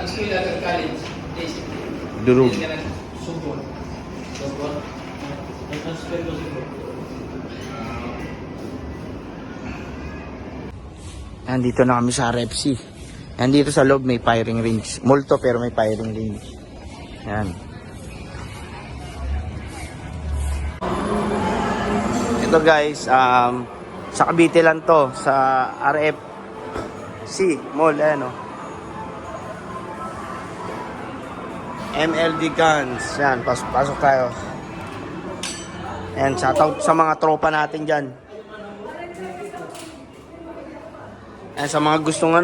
eskwela at college. Durog. Subon. Subon. Nag-transfer ko siguro. Nandito na kami sa RFC. Nandito sa loob may firing range. Multo pero may firing range. Yan. Ito guys, sa Cavite lang to, sa RFC Mall, ano. MLD Guns. Yan, pasok tayo. Yan, shoutout sa mga tropa natin dyan. Yan, sa mga gustong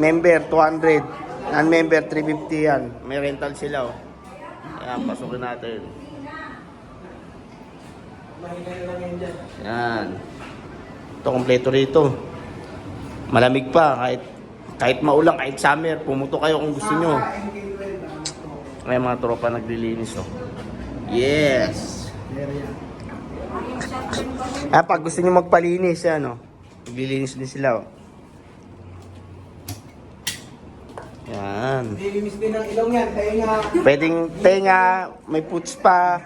member 200, non-member 350 yan. May rental sila oh. Yan, pasukin natin. Yan. Ito kompleto rito. Malamig pa kahit maulang, kahit summer, pumuto kayo kung gusto nyo. May mga tropa naglilinis oh. Yes. Pag gusto nyo magpalinis yan oh. Naglilinis din sila oh. Yan. Nililinis din ang ilong yan. Tenga. Pwedeng tenga, may puts pa.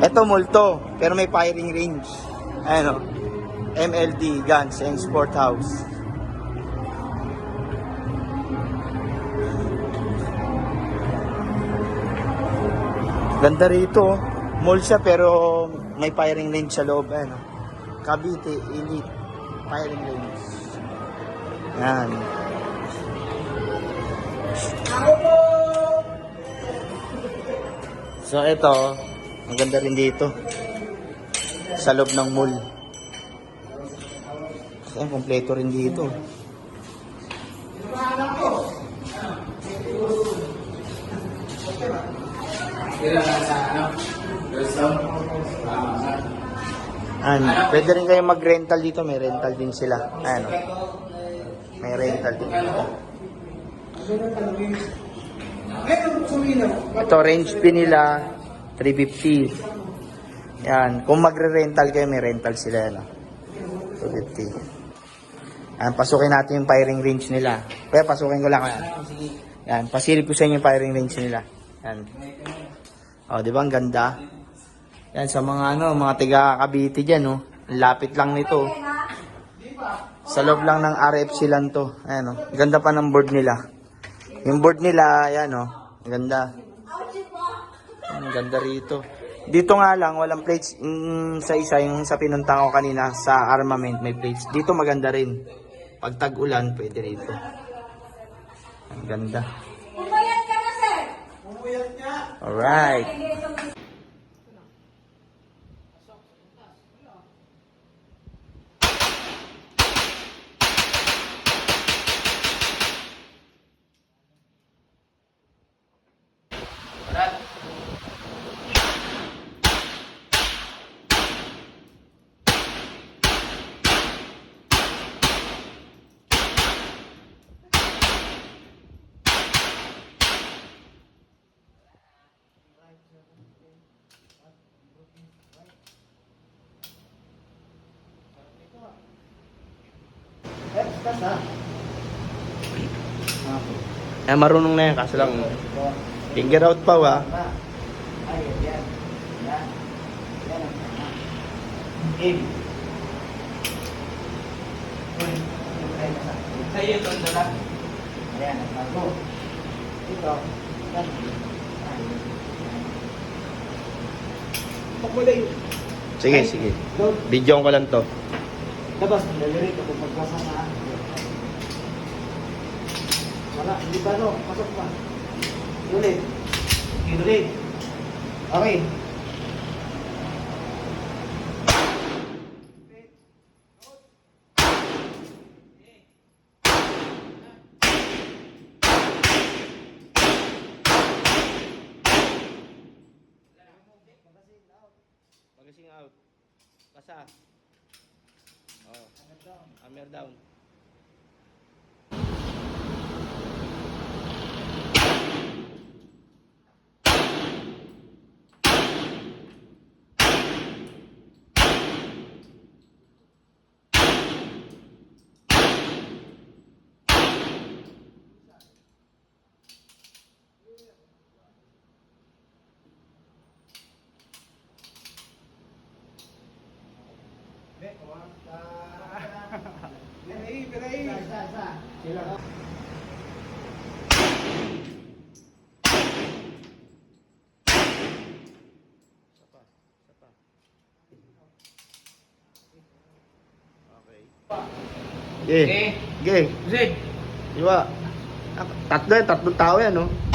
Ito multo, pero may firing range. Ano? MLD Guns and Sport House. Ganda rito. Mall siya pero may firing range sa loob. Ano? Cavite Elite Firing Range. Yan. So ito, ang ganda rin dito. Sa loob ng mall. Kasi kompleto rin dito. Pwede rin kayo mag-rental dito. May rental din sila. Ano? May rental din dito. Ito, range fee nila 350. Yan. Kung magre-rental kayo, may rental sila. Ano? 250. Yan. Pasukin natin yung firing range nila. Kaya pasukin ko lang. Yan. Pasilip ko sa inyo yung firing range nila. Yan. O, di ba? Ang ganda. Yan, sa mga mga tiga Cavite dyan, no. Lapit lang nito. Sa loob lang ng RFC lang to. Ayan, no. Ganda pa ng board nila. Yung board nila, ayan, no. Ganda. Ang ganda rito. Dito nga lang, walang plates. Sa isa, yung sa pinunta ko kanina, sa armament, may plates. Dito maganda rin. Pag tag-ulan, pwede rito. Ang ganda. Pumayat ka na, sir. Pumuyat niya. Alright. Marunong na yan, kaso lang finger out pa wa. Sa'yo ito ang dala. Ayan, bago. Ito. Pakulay. Sige, sige. Video ko lang to. Labas, nalilirik ako pagbasa na. Wala, hindi ba no? Pasok pa. Ulit. Ulit. Okay. Magazine out. Kasa. Oh. Hammer down. Piray. Sila. Isa pa. Okay. Okay. Okay. Zed. Diba? Tatlong tao yan, no?